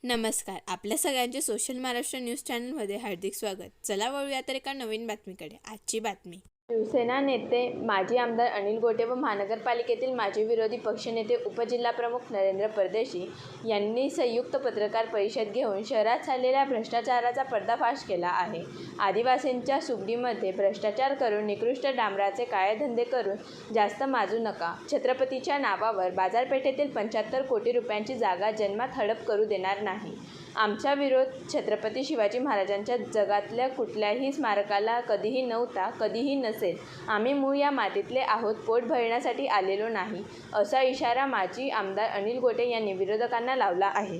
नमस्कार. आपल्या सगळ्यांचे सोशल महाराष्ट्र न्यूज चॅनलमध्ये हार्दिक स्वागत. चला वळूया तर एका नवीन बातमीकडे. आजची बातमी. शिवसेना नेते माजी आमदार अनिल गोटे व महानगरपालिकेतील माजी विरोधी पक्षनेते उपजिल्हाप्रमुख नरेंद्र परदेशी यांनी संयुक्त पत्रकार परिषद घेऊन शहरात चाललेल्या भ्रष्टाचाराचा पर्दाफाश केला आहे. आदिवासींच्या सुगडीमध्ये भ्रष्टाचार करून निकृष्ट डांबराचे काळे धंदे करून जास्त माजू नका. छत्रपतीच्या नावावर बाजारपेठेतील 75 कोटी रुपयांची जागा जन्मात हडप करू देणार नाही. आमचा विरोध छत्रपती शिवाजी महाराजांच्या जगातल्या कुठल्याही स्मारकाला कधीही नव्हता, कधीही नसेल. आम्ही मूळ या मातीतले आहोत, पोट भरण्यासाठी आलेलो नाही, असा इशारा माजी आमदार अनिल गोटे यांनी विरोधकांना लावला आहे.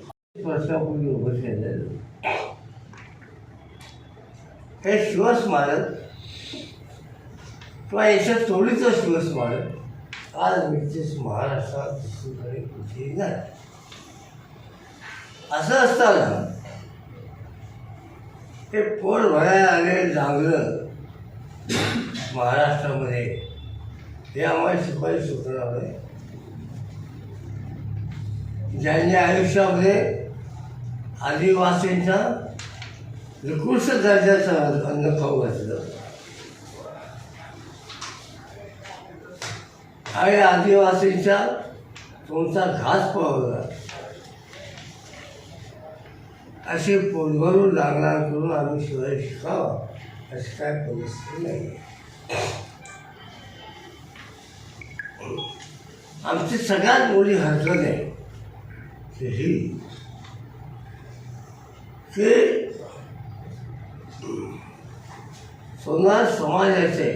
हे शिवस्मारक किंवा याच्या तोडीचं शिवस्मारक आज विशेष महाराष्ट्रात दुसरीकडे कुठेही नाही. असं असताना हे पोट भरायला आले चांगलं महाराष्ट्रामध्ये हे आम्हाला शिकवायला सुटणार आहे. ज्यांनी आयुष्यामध्ये आदिवासींचा निकृष्ट दर्जाचं अन्न खाऊ घातलं आणि आदिवासींचा तुमचा घास पळवला, अशी पोटभरून लागणार करून आम्ही शिवाय शिकावं अशी काय परिस्थिती नाही. आमची सगळ्यात मोठी हरकत आहे ही की सोनार समाजाचे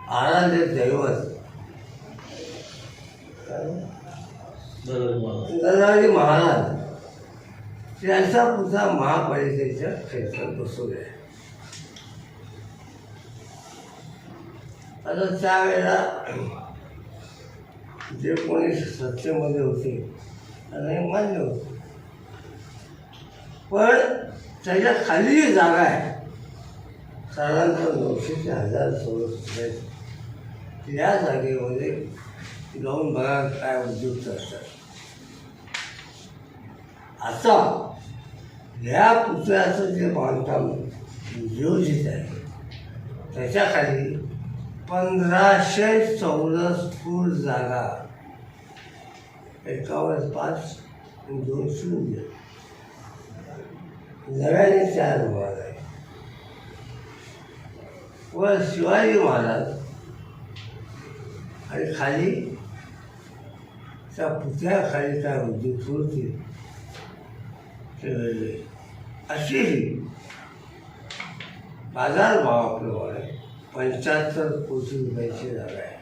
आराध्य दैवत दराजी महाराज यांचा पुतळा महापालिकेच्या क्षेत्रात बसवला आहे. आता त्यावेळेला जे कोणी सत्तेमध्ये होते त्यांना मान्य होते, पण त्याच्या खाली जी जागा आहे साधारणतः 900 ते 1000 चौरस, या जागेमध्ये जाऊन बघा काय उद्योग करतात. आता ह्या पुतळ्याचं जे बांधकाम योजित आहे त्याच्याखाली 1500 चौरस फूट जागा, 51.5 आणि 2 शून्य नव्याने तयार होणार आहे. व शिवाजी महाराज आणि खाली त्या पुतळ्याखाली काय उद्योग होतील ते वेगळे. अशीही बाजारभावाप्रमाणे 75 कोटी रुपयाची जागा आहे.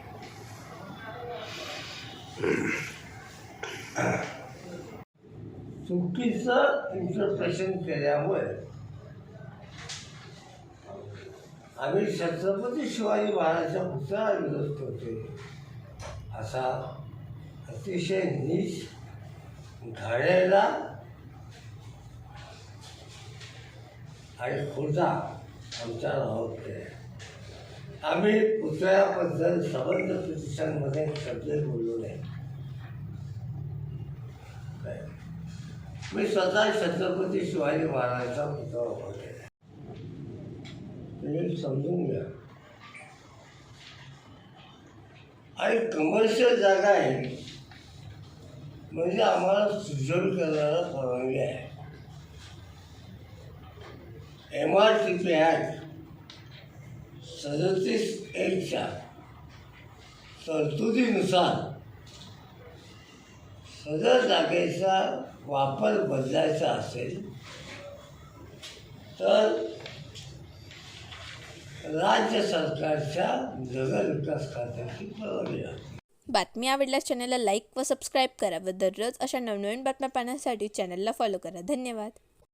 चुकीचं इंटरप्रेशन केल्यामुळे आम्ही छत्रपती शिवाजी महाराजांच्या पुतळ्याला विरोध करतोय असा अतिशय नीच, घाणेरडा आणि खोटा आमच्या नावावर केला. आम्ही पुतळ्याबद्दल संबंध प्रतिष्ठानमध्ये शब्द बोललो नाही. मी स्वतः छत्रपती शिवाजी महाराजांचा पुतळा उभा केला. तुम्ही समजून घ्या. आणि कमर्शियल जागा आहे म्हणजे आम्हाला सुजोड करणारा परवानगी आहे. MRTP ॲक्ट 37(1)च्या तरतुदीनुसार सदर जागेचा वापर बदलायचा असेल तर राज्य सरकारच्या नगरविकास खात्याची परवानगी आहे. बातमी आवडल्यास चॅनलला लाईक व सबस्क्राईब करा व दररोज अशा नवनवीन बातम्या पाहण्यासाठी चॅनलला फॉलो करा. धन्यवाद.